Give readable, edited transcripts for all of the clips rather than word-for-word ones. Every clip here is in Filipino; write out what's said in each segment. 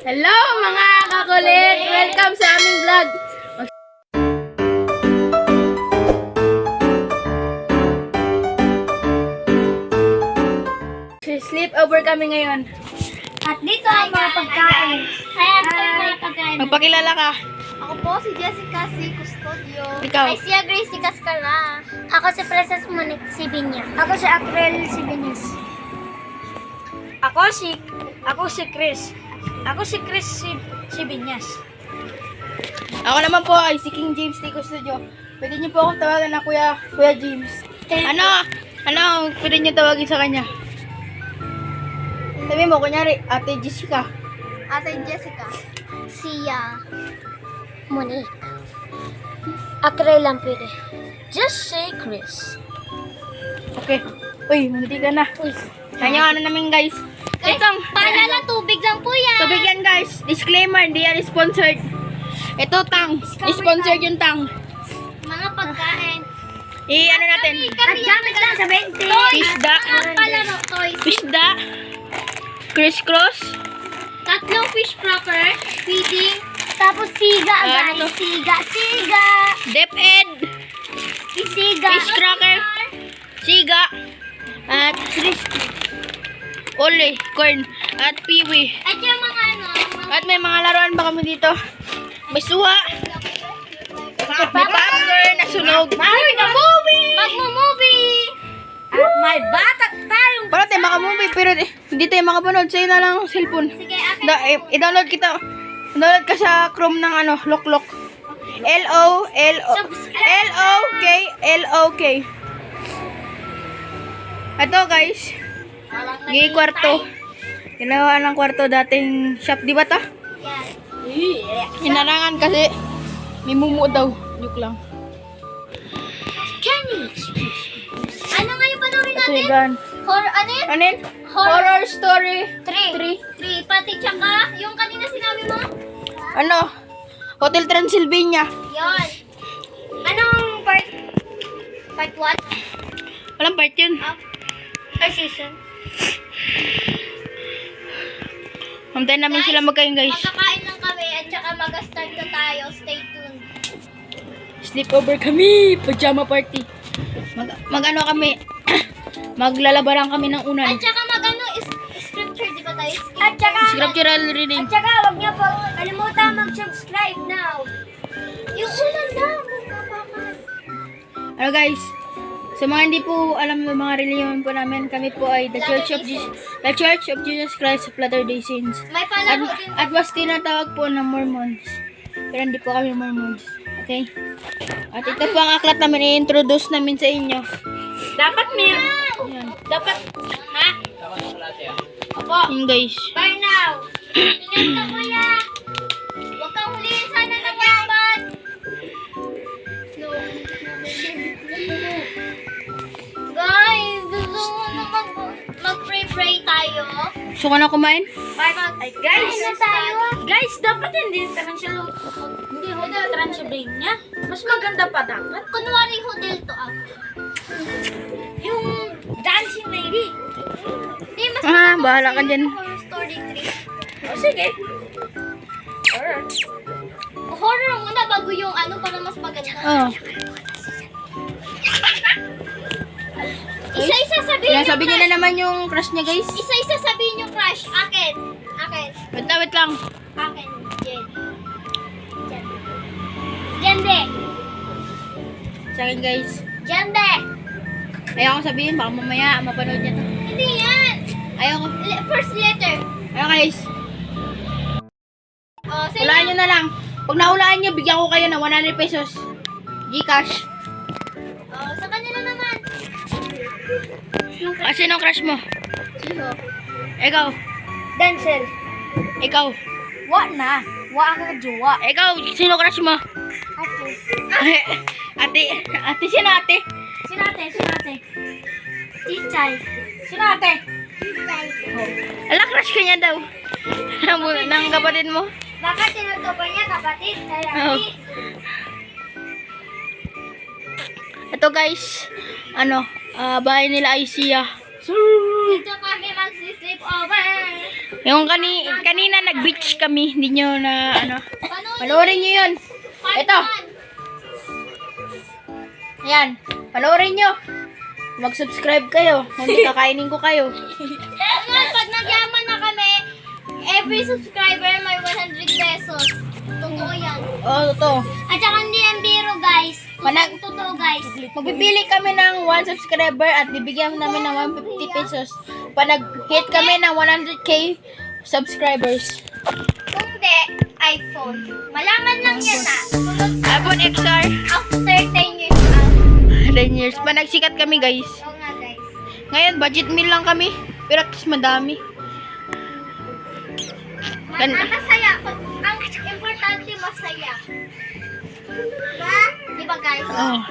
Hello mga kakulit! Welcome sa aming vlog! Sleep over kami ngayon. At dito ang mga pagkain. Kaya may pagkain. Magpakilala ka. Ako po si Jessica C. Custodio. Ikaw. Ay siya Gracie Cascala. Ako si Princess Monique Sibinya. Ako si April Sibinyas. Ako si Chris. Ako si Chris Sibinyas. Ako naman po ay si King James T. Custodio. Pwede niyo po akong tawagan na Kuya James. Ano pwede niyo tawagin sa kanya? Sabi mo, kunyari, Ate Jessica. Ate Jessica. Sia Monique. April lang pwede. Just say Chris. Okay. Uy, hindi ka na. Uy. Kanya ano namin guys. Itong, Paalala, tubig lang po yan. tubig yan guys. Disclaimer, hindi yan sponsored. Ito tang. Sponsored yung tang. Mga pagkain. Ano natin? At gamit lang sa 20. Isda. Palaro, toys. Isda. Crisscross. Tatlong fish cracker. Feeding. Tapos siga, guys. Ano? Siga. DepEd. Isiga. Fish cracker. Siga. At Ole, corn. At piwi. At yung mga At may mga laruan pa kami dito. May suha. May popcorn na sunog. Magmo-movie! At may batak tayong... Para tayo makamovie pero hindi tayo makapanood. Sa'yo na lang ang cellphone. Sige, akin. I-download kita. Download ka sa Chrome ng Loklok. L-O-K. Ito guys. Gay kwarto. Ginawa ng kwarto dating shop. Di ba ta? Yes. Hinarangan kasi may mumu daw. Joke lang. Kenny! Ano nga yung panoorin Kasi natin? gan. Ano yun? Ano yun? Horror story. 3. Pati tsaka yung kanina sinabi mo? Ano? Hotel Transylvania. Yon. Anong part? Part 1? Walang part yun. Or season? Hamtayin namin sila magkain guys. Magkakain lang kami at tsaka mag-start na tayo. Stay tuned. Sleepover kami. Pajama party. Mag-ano kami. Maglalabaran kami ng unan. At tsaka scripture, di ba tayo? At tsaka, Scriptural reading. at tsaka, wag niyo po kalimutan mag-subscribe now. Yung ulan na, magpapakan. Ano guys? Sa mga hindi po alam ng mga reliyon po namin, kami po ay The Church of Jesus Christ of Latter-day Saints. May palaro din. At was tinatawag po ng Mormons. Pero hindi po kami Mormons. Okay? At ito po ang aklat namin i-introduce namin sa inyo. Dapat may... Ayan. Dapat... Ha? Opo. Yun guys. Bye now. Ingat ka kuya. Huwag kang huliin sana ng yaman. No. Guys, gusto mo na mag-pray tayo? Gusto ka na kumain? Ay, guys. Na tayo. Guys, dapat hindi hindi hotel Transylvania. Mas maganda pa dapat. Kunwari hotel to Yung dancing lady. Hindi, mas Bahala ka dyan. Horror Story 3. O sige. Horror muna bago yung para mas maganda. Oo. Isa-isa sabihin yung Sabi niya crush. na naman yung crush niya guys. Isa-isa sabihin yung crush. Akin. Wait lang. Akin. Jen. Jende. Sa akin guys. Jende. Ayaw ko sabihin, baka mamaya mapanood niya to. Hindi yan. Ayaw ko. First letter. Ayaw guys. Oh, sa'yo Hulaan nyo na lang. Pag nahulaan nyo, bigyan ko kayo ng 100 pesos. Gcash. Oh, sa kanila naman. Sino crush mo? Sino? Ikaw. Denzel. Ikaw. Wa na. Wa ako jowa. Ikaw, sino crush mo? Ate. Ate, sino ate? Sino ate? Chichay. Sino ate? Chichay. Ala, crush ka niya daw. Ng kapatid mo. Baka tinutukoy niya kapatid. Oo. Ito guys, bahay nila ay siya. Dito kami mag-sleep over. Yung kanina nag-beach kami. Hindi nyo na, panoorin nyo yun. Ito. Ayan, panoorin nyo. Mag-subscribe kayo. Hindi kakainin ko kayo. Pag nagyaman na kami, every subscriber may 100 pesos. Totoo yan. Oo, totoo. At saka hindi yan biro, guys. Totoo, guys. Magpipili kami ng 1 subscriber at bibigyan namin ng 150 pesos. Pag nag-hit kami ng 100k subscribers. Kung di, iPhone. Malaman lang yan iPhone XR. After 10 years out. 10 years. Pa nagsikat kami, guys. Oo nga, guys. Ngayon, budget meal lang kami. Pero at least madami. Masaya. Ang importante, masaya. Diba? Diba, guys? Oh.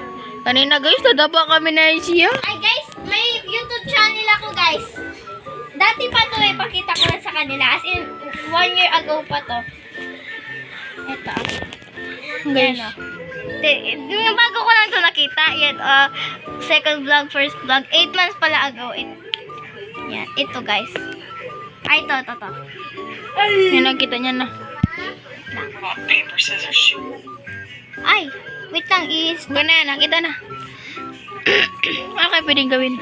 Kanina, guys, nadapa kami na siya. Ay, guys, may YouTube channel ako, guys. Dati pa to pakita ko lang sa kanila. As in, 1 year ago pa to. Ito. Guys. Yung bago ko lang to nakita. Yan, second vlog, first vlog. 8 months pala ago. Yan, ito, guys. Ay, ito. Yan, nakita niya na. Rock, paper, scissors, shoot. Ay, wait lang, Ganun, nakita na. Okay, pwedeng gawin.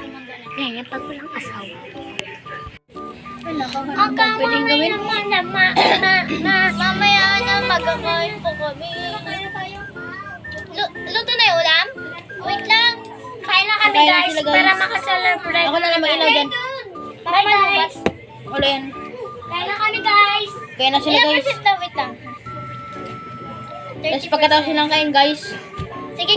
Yan, pag walang asawa. Ang pwedeng gawin. Mamaya na magkakain po kami. Luto na yung ulam? Wait lang. Kain na kami, Kain na guys, sila, guys. para makaselebrate. Ako na lang mag-ilaw dyan. Bye, guys. Wala yan. Kain na kami, guys. Kaya na sila, Ilang guys. percent na? Wait lang. Tapos pagkatapos silang kain, guys. Sige,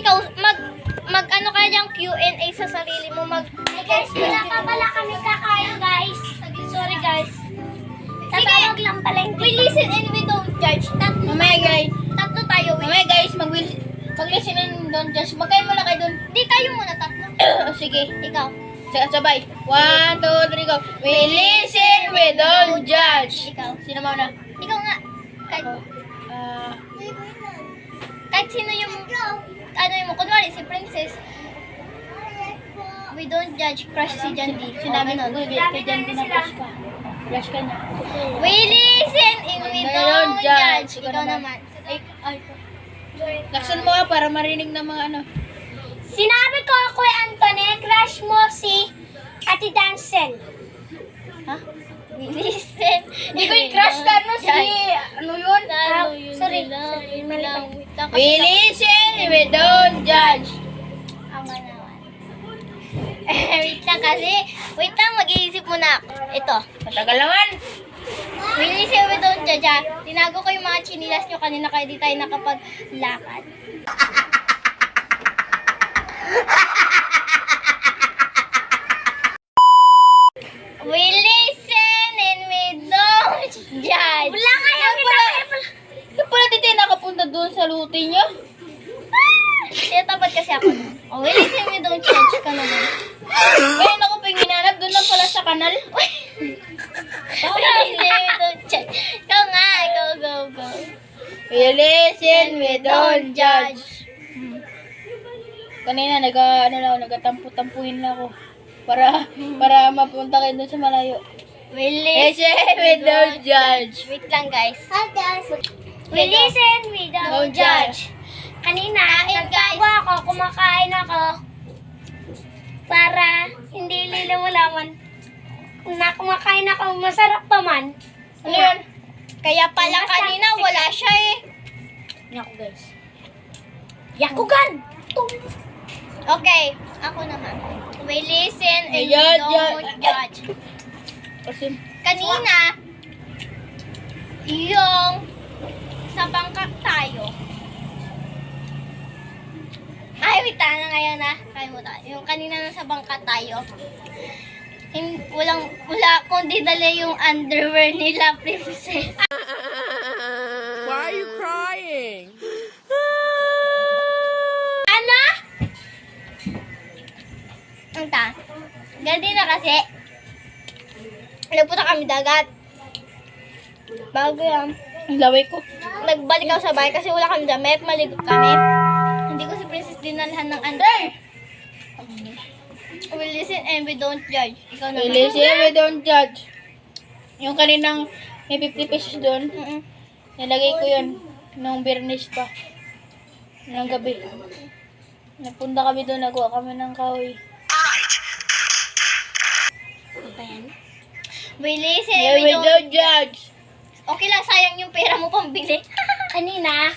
mag-ano ka diyang Q&A sa sarili mo. Hey, guys, wala pa pala kami kakain, guys. Sorry, guys. Tatawag lang pala yung we listen and we don't judge. Mamaya, guys. Tatlo tayo. Mamaya, guys, mag-listen and don't judge. Magkain muna kayo dun. Di tayo muna tatlo. Oh, sige. Ikaw. Sabay. 1, 2, 3, go. We listen, we don't judge. Ikaw. Sino mauna? Ikaw nga. Kahit, kahit sino yung, ano yung, kunwari si Princess. We don't judge, crush si Jandy. Sinabi ko, kay Jan pinaprush ka. Flash ka niya. We listen and we don't judge. Ikaw naman. Laksan mo para marinig ng mga ano. Sinabi ko, Kuya Anthony, crush mo si Ate Dancel. Ha? We listen. Hindi ko i-crush ka, no? Si, ano yun? Sorry. Mali pa. We listen, we don't judge. Ama naman. Wait lang kasi. Wait lang, mag-iisip muna ako. Ito. Matagal naman. We listen, we don't judge. Ha? Tinago ko yung mga chinilas nyo kanina kaya di tayo nakapaglakad. We listen and we don't judge. Wala kaya Yung pala dito yung nakapunta doon sa luti niyo. Tinatapat kasi ako. Oh, we listen, we don't judge ka naman. Ngayon ako pinginanap, doon lang pala sa kanal. We listen, we don't judge. Ikaw nga, ikaw, go. We listen, we don't judge. Kanina, nagatampu-tampuhin lang ako. Para mapunta kayo doon sa malayo. We listen, Listen, we don't judge. Wait lang, guys. We listen, we don't judge. Kanina, nagtawa ako, kumakain ako. Para hindi nila malaman na kumakain ako, masarap pa man. Ano yun? Kaya pala kanina, wala siya eh. Yaku, guys. Yakugan! Okay, ako naman. We listen and we don't judge. Kasi, Kanina, yung sa bangka tayo. Ay, wait na ngayon na. Kalimutan. Yung kanina na sa bangka tayo. Wala kundi dala yung underwear nila, Princess. Why are you crying? Ano? Anta. Ganti na kasi. Nagpunta kami dagat. Bago yan. ang laway ko. Nagbalik ako sa bahay kasi wala kami damit. Maligo kami. Hindi ko si Princess dinalhan ng underwear. We listen and we don't judge. Ikaw We naman. listen, we don't judge. Yung kaninang May 50 pesos doon. Nilagay ko yun nung Bernis pa. Nung gabi. Napunta kami doon, nagawa kami ng kahoy. Bilis Yeah, we don't judge. Okay lang, sayang yung pera mo pambili. Kanina,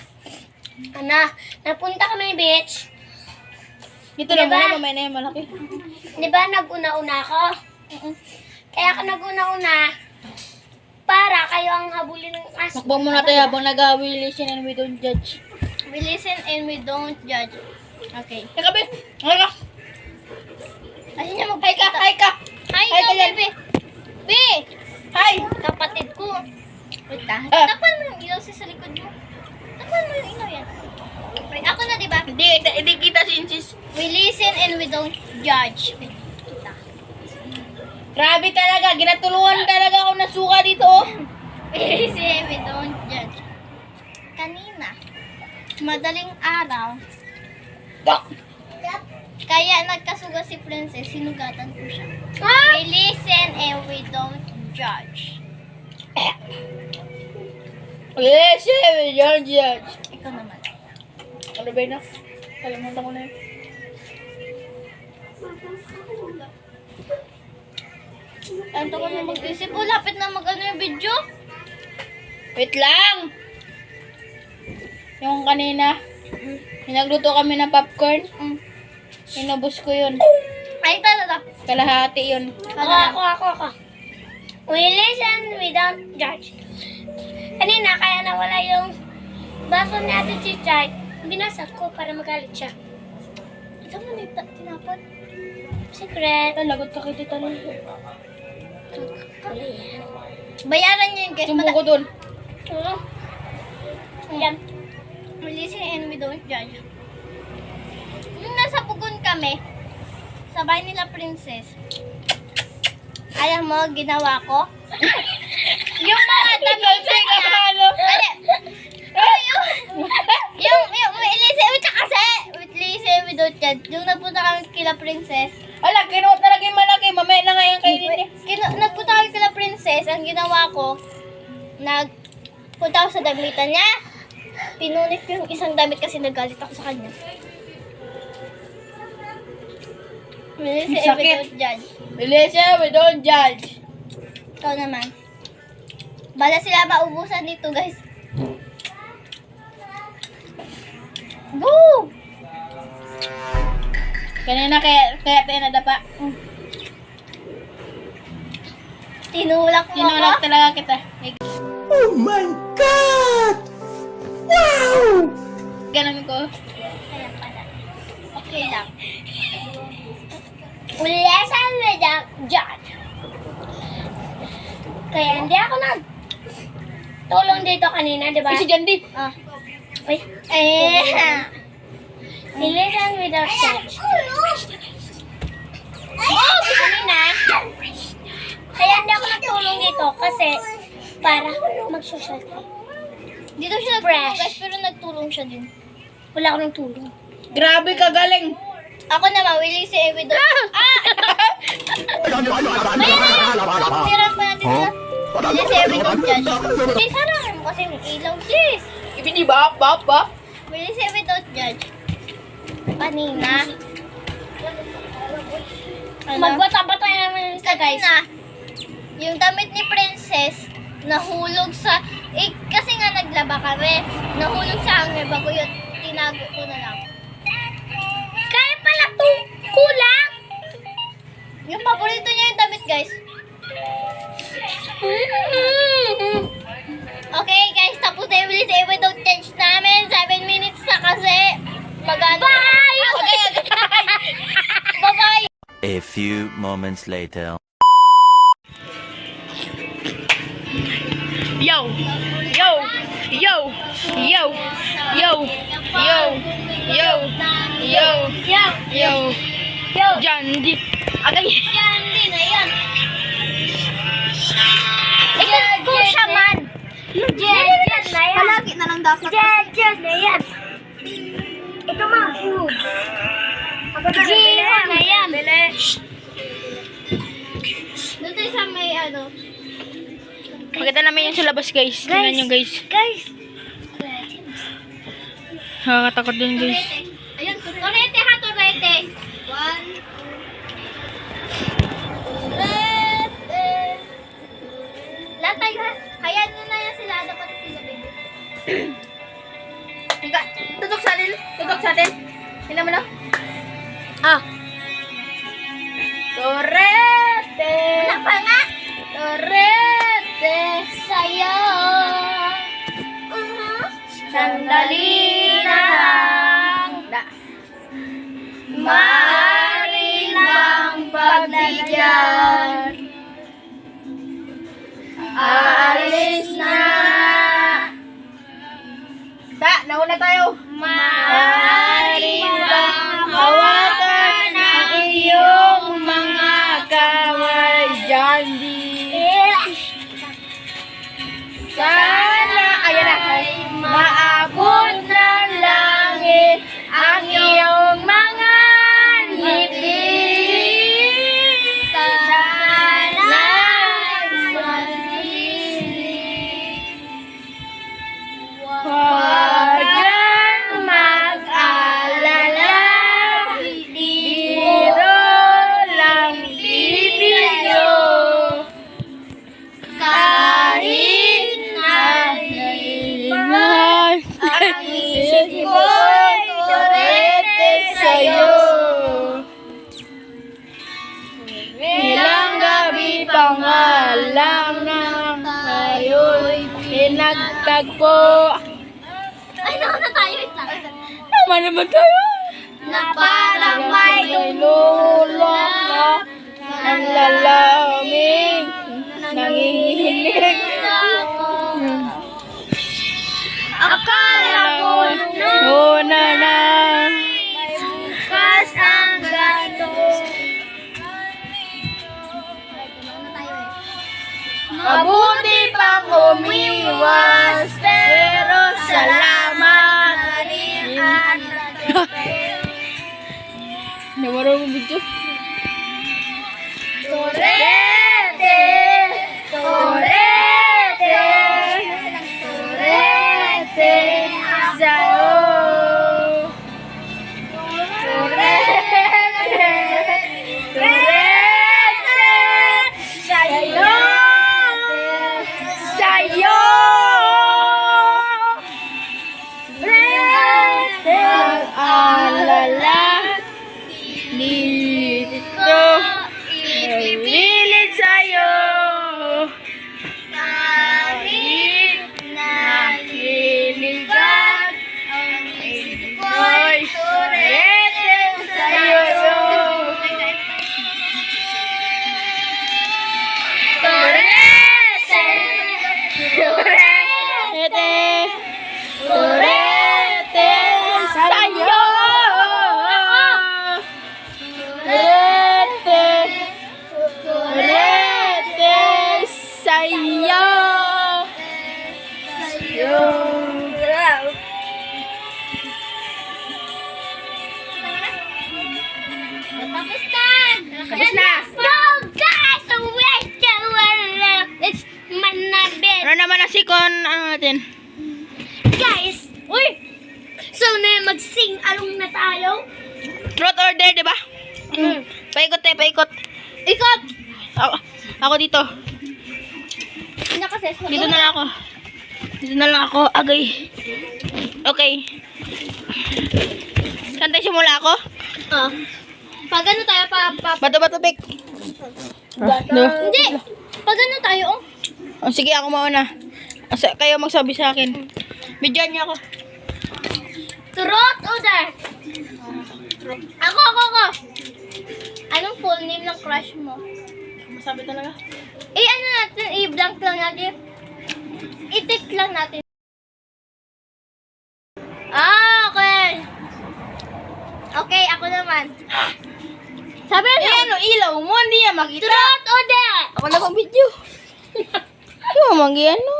napunta kami beach. Dito lang Diba? muna, mamaya na yung malaki. Di ba nag-una-una ako? Kaya ako nag-una-una para kayo ang habulin ng as. Makbang muna tayo habang nag-we listen and we don't judge. We listen and we don't judge. Okay. Teka, be! Hi ka! Kasi niya Hi ka! Hi ka! Hi, Hi ka ka, dyan. bebe. Be! Hi! Kapatid ko. Wait lang. Ah. Tapan mo yung ilaw sa likod mo. Tapan mo yung ilaw yan. Wait, ako na, di ba? Hindi kita si Insis. We listen and we don't judge. Wait, kita. Grabe talaga, ginatulungan talaga ako na suka dito, oh. We listen and we don't judge. Kanina, madaling araw, kaya nagkasuga si Princess, sinugatan ko siya. We listen and we don't judge. Yes, we don't judge. Ikaw naman. Ano ba yun? Kalimutan ko na yun. Tanto ko na mag-isip. Oh, lapit na mag-ano yung video. Wait lang! Yung kanina, nagluto kami ng popcorn. Inubos ko yun. Ay, talaga. Kalahati yun. Ako. We listen, we don't judge. Kanina, kaya nawala yung baso ni Ate Chichay. Binasag ko para magalit siya. Ito mo na tinapon. Secret. Lagot ka kay Tita Lulu. Bayaran niyo yung guys. Sumbo ko dun. Yan. We listen and we don't judge. Nung nasa Pugon kami, sa bahay nila Princess, alam mo, ginawa ko? Yung mga damit niya. Yung listen, wait lang kasi. Listen, we don't judge. Yung nagpunta kami kila Princess, Ala, kinuha talaga yung malaki. Mamaya na ngayon kainin niya. nagpunta kami kila Princess, ang ginawa ko, nagpunta ako sa damitan niya. Pinunit ko yung isang damit kasi nagalit ako sa kanya. Listen, and we Sakit. don't judge. We listen, we don't judge. Ikaw naman. Bala sila maubusan dito, guys. Go! Kanina kaya tayo nadapa. Tinulak mo Tinulak ako. talaga kita. Oh my God! Wow! Ganun ko. Ayan pala. Okay lang. Listen without judge. Kaya hindi ako tulong dito kanina, di ba? Si Jandy. Ah. Wait. Listen without judge. Oh, kanina. Kaya hindi ako nagtulong dito kasi para mag-social tayo. Dito siya nagtulong, guys, pero nagtulong siya din. Wala akong nagtulong. Grabe ka galing. Ako naman, we listen and we don't... Tira pa natin sila. We listen and we don't judge. Okay, sarang mo kasi may ilaw, sis. Ibini ba? We listen and we don't judge. Kanina. Magbata-bata naman sa guys. Yung damit ni Princess, nahulog sa... kasi nga naglaba kami. Nahulog sa hanger bago yun. Tinago ko na lang. Kaya pala kulang! Yung paborito niya yung damit, guys. Okay, guys. Tapos na yung bilis. We don't change namin. 7 minutes na kasi. Bye! Bye-bye! A few moments later. Yo! Yo! Yo! Yo! Yo! Yo! Yo! Yo! Yo! Yo! Jandy! Agay! Yan din na yan. Ito kung siya man. Yung Jen na yan. Palagi na lang dapat. Jen na yan. Ito mga food. Jen na yan. Doon tayo sa may ano. Pakita namin yun sa labas, guys. Tingnan nyo, guys. Guys. Nakakatakot din, guys. Ayun, turete ha, turete. 1. Turete. Lahat tayo ha. Hayaan nyo na yan sila. Dapat sila, baby. Tutok sa atin. Tutok sa atin. Tingnan mo na. Ah. Torete. Wala pa nga. Torete. Sa'yo. Sandali na lang. Maaari bang pagbigyan? Aalis na. Nauna tayo. Maaari bang hawakan ang iyong mga kamay, Jandy? Sana, ayan na, maabot ng langit ang iyong mga ngiti. Sana huwag kang mag-alala, dito lang bibigyo. Kahit nahihiman ang isip ko'y turete sa'yo. Ilang gabi pa nga lang nang tayo'y pinagtagpo. Ay, nauna tayo. Wait lang. Tama naman tayo. Na parang may lulok na nanlalamig, nanginginig. Akala ko Una na. bukas ang gato. Mabuti pang umiwas, pero salamat. Namarong mo video? Turete, turete, turete sa'yo. Turete, turete sa'yo. Sa'yo. Alala dito ipipilit sa'yo kahit nakiligan ang isip ko'y turete sa'yo. Turete, turete, turete sa'yo. Turete, turete sa'yo. Sa'yo. Tapos na! Tapos na! Go, guys! It's manabit. Ano naman na sikon ano natin? Guys! Uy! So na mag-sing along na tayo? Truth or dare, di ba? Paikot tayo, paikot. Ikot! Ako dito. Hindi kasi. Dito na lang ako. Dito na lang ako. Agay. Okay. Saan tayo simula ako? Pag ano tayo, Bato-bato, pik. No. Hindi! Pag ano tayo, Oh, sige, ako mauna. Kayo magsabi sa akin. Bidyan niyo ako. Truth or dare? Ako. Anong full name ng crush mo? Masabi talaga. Ano natin, i-blank lang natin. I-tick lang natin. Okay. Okay, ako naman. Sabi na. Ano, ilaw mo, hindi yan makita. Truth or dare? Ako na pang video. Yung manggi ano.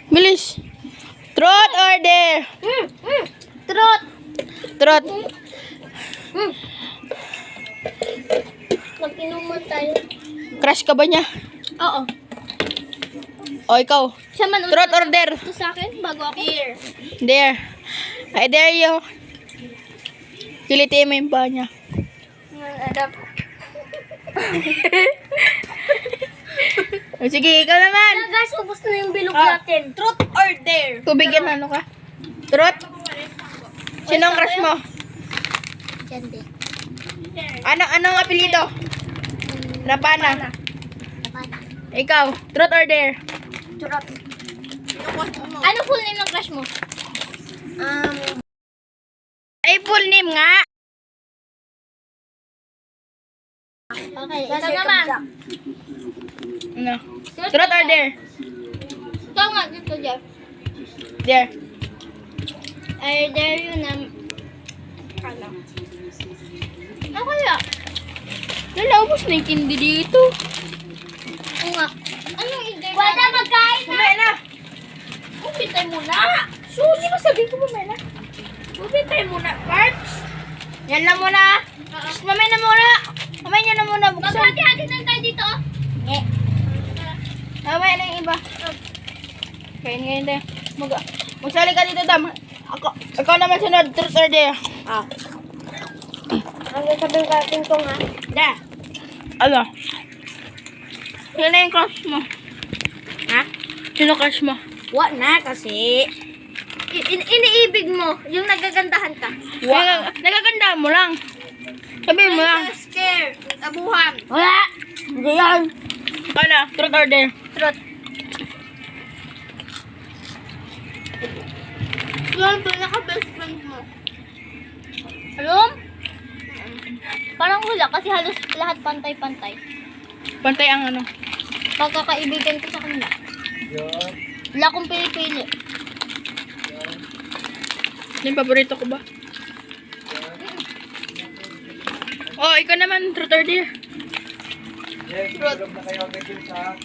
Bilis. Truth or dare? Truth. Truth. Mag-inuman tayo. Crush ka ba niya? Oo. O ikaw? Siya man Truth or dare? Ito sa akin, bago ako. Dare. I dare you. Kilitiin mo yung paa niya. O, sige, ikaw naman. Guys, ubos na yung bilog Ah. natin. Truth or dare? Tubigyan ano ka? Truth? Sinong crush mo? Diyan din. Anong apelido? Rapana. Ikaw, truth or dare? Ano full name ng crush mo? Ay, full name nga. Okay, ikaw naman. Ano? Truth or dare? Ikaw nga, dito Jeff. Dare. I dare you na... Ano kaya? Nalaubos na yung kindi dito. Oo nga. Anong i-dare? Wala magkain na! Mamaya na. Bubitay mo na. Susi mo sabihin ko mamaya na. Bubitay mo na, Parts. Yan lang muna. Mamaya na muna. Mamaya niya na muna buksan. Maghati-hati na tayo dito, oh. Mamaya na yung iba. Kain ngayon tayo. Magsali ka dito, Dam. Ikaw naman sunod. Truth or dare? Ang sabihin ko atin kong ha. Da. Ano? Sino na yung crush mo? Ha? Sino crush mo? What na kasi? Iniibig mo, yung nagagandahan ka. Nagaganda mo lang. Sabihin mo lang. Scared. Abuhan. Wala. Hindi yan. Ano? Truth or dare? Truth. Yung pinaka-best friend mo. Alam? Parang wala kasi halos lahat pantay-pantay. Pantay ang ano. Pagkakaibigan ko sa kanila. Wala akong pili-pili. Yung paborito ko ba? Oh, ikaw naman. Truth or dare? Truth.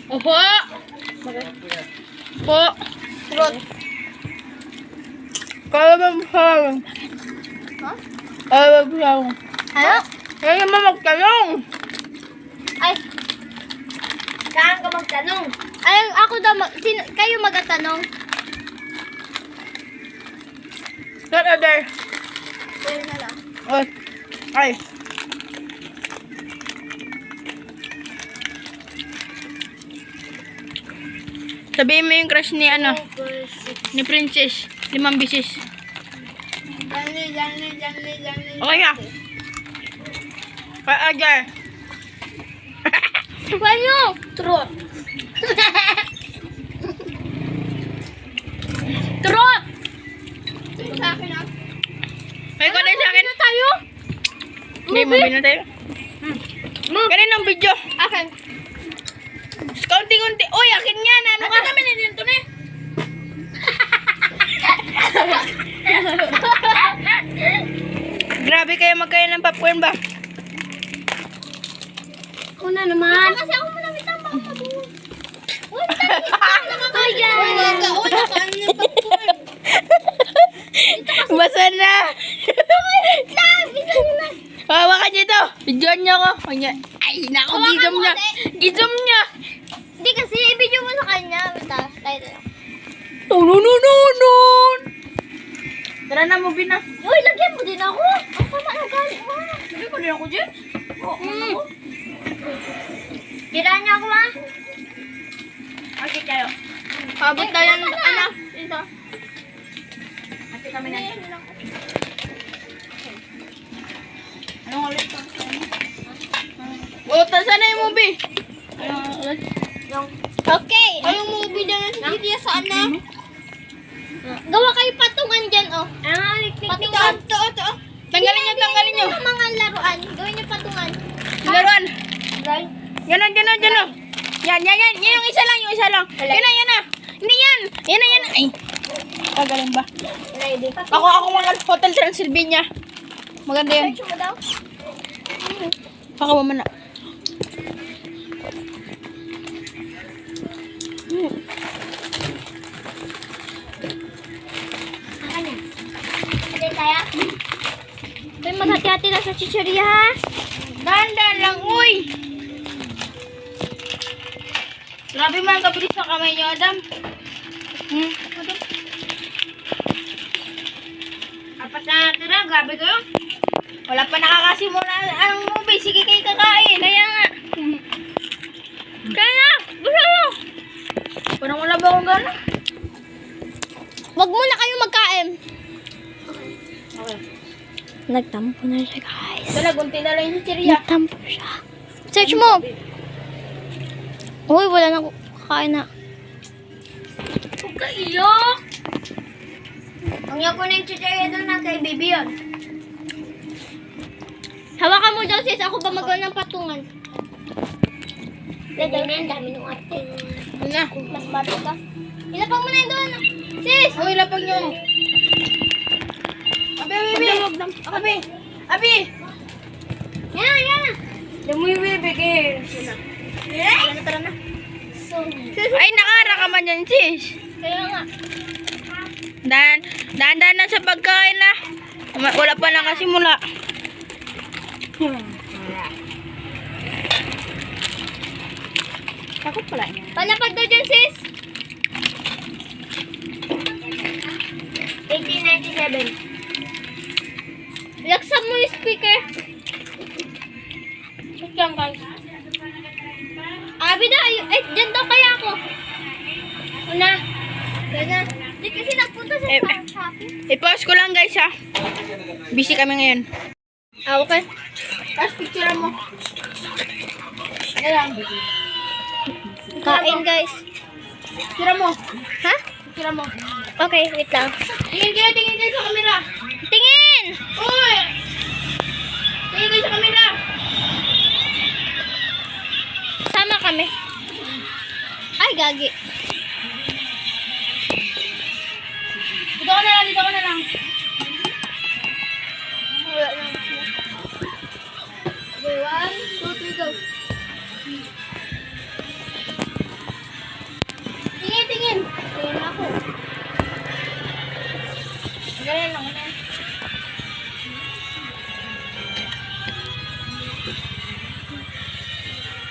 Oho. Po. Truth. Kaya ba magtanong? Ha? Kaya ba magtanong? Ano? Kaya naman magtanong. Ay, Saan ka magtanong? ay ako daw, kayo magtatanong. Truth or dare? Kayo na lang. Oh. Ay. Sabihin mo yung crush ni ano? Ni Princess. 5 bisis. Janly. Okay ka? Kaya Ajar. Paano? Truth. Truth! Sa akin ah. May ko sa akin. Ano tayo? Hindi, mabili na tayo. Ganun ang video. Akin. Kaunti-kunti. Uy, akin yan. Ano ka? Kami na dito na. Grabe kayo magkain ng popcorn ba? Una naman. Kasi ako malamit ang mga pabuhos. Uy, ayan. Basa na. Bisa nyo na. Hawakan niyo ito. Videoan niyo ako. Ay, naku, Hawakan gizom mo niya. kasi. Gizom niya. Hindi kasi, i-video mo sa kanya. Basta, tayo na lang. Tununununun. Tara na, movie na. Uy, lagyan mo din ako. Ang sama na galit mo. Sabi ko din ako dyan. Kiraan niya ako ha. Okay kayo. Abot tayo ng ano. Ito. Ate kami na. Anong ulit ko? Saan na yung movie? Okay. Ay, yung movie na hindi saan na? Gawa kayo patungan dyan, oh. Patungan. Ito. Tanggalin niyo. Yung mga laruan. Gawin niyo patungan. Laruan. Ganon. Yan. Yan yung isa lang. Yan na. Hindi yan. Yan na. Ay. Galing ba? Ready. Ako mga Hotel Transylvania. Maganda yun. Search mo daw. Ako mamana. Ano? Atin tayo? Uy, maghati-hati lang sa chicheria, ha? Dahan lang, uy. Grabe man kabilis ng kamay niyo, Adam. Adam. Apat na natira, grabe kayo. Wala pa nakakasimula ang movie. Sige kayo kakain. Kaya nga. Kaya na! Gusto mo! Parang wala ba akong gana? Wag muna kayo magkain. Okay. Nagtampo na siya, guys. Dala, gunti na lang yung chichirya. Nagtampo siya. Search mo! Uy, wala na kakain na. Huwag ka iyak. Ang iyak ko na yung chichaya doon na kay baby yun. Hawakan mo daw, sis. Ako ba magawa ng patungan? Lagay na yung dami ng ating. Ano na? Mas bato ka. Ilapag mo na yun doon. Sis! Uy, lapag nyo. Abi, abi, abi. Abi, abi. Yan, yan. Yung mo yung bibigay. Tara na. Ay, nakara ka man yan, sis. Kaya nga. Dahan-dahan na sa pagkain na. Wala pa nakasimula. Takot pala niya. Palapag daw dyan, sis. 1897. Laksan mo yung speaker. Check lang, guys. Abi na, dyan daw kaya ako. Una. Kaya di kasi nagpunta sa shopping. I-pause ko lang, guys, ha. Busy kami ngayon. Ah, okay. Tapos picture mo. Ayan. Kain, guys. Picture mo. Ha? Picture mo. Okay, wait lang. Tingin kayo sa camera. Tingin! Uy! Tingin kayo sa camera. Sama kami. Ay, gagi. Dito ka na lang, dito ka na lang. Wala lang. Okay, 1, 2, 3, go. Tingin, tingin. Tingin ako. Ganyan lang, ganyan.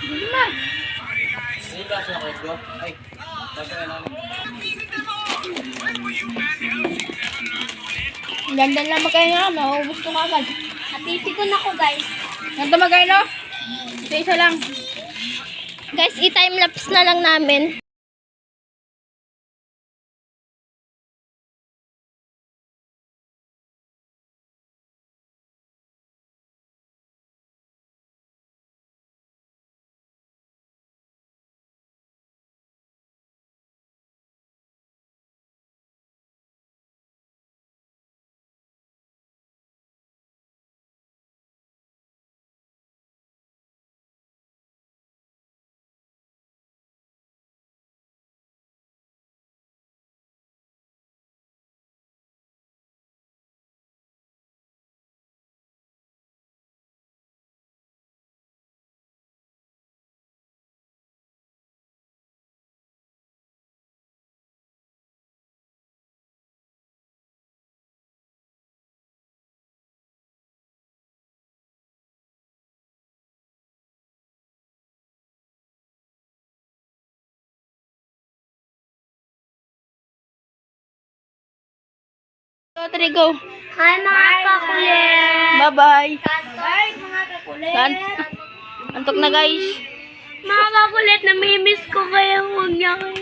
Hindi na. Dandan lang magkain na, maubos ko agad. Napipikon ako, guys. Ganito magkain, no? Isa lang. Guys, i-timelapse na lang namin. So, 3, go. Hi, mga kakulit! Bye-bye. Bye mga kakulit. Antok na, guys. Mga kakulit, namimiss ko kaya huwag niya kayo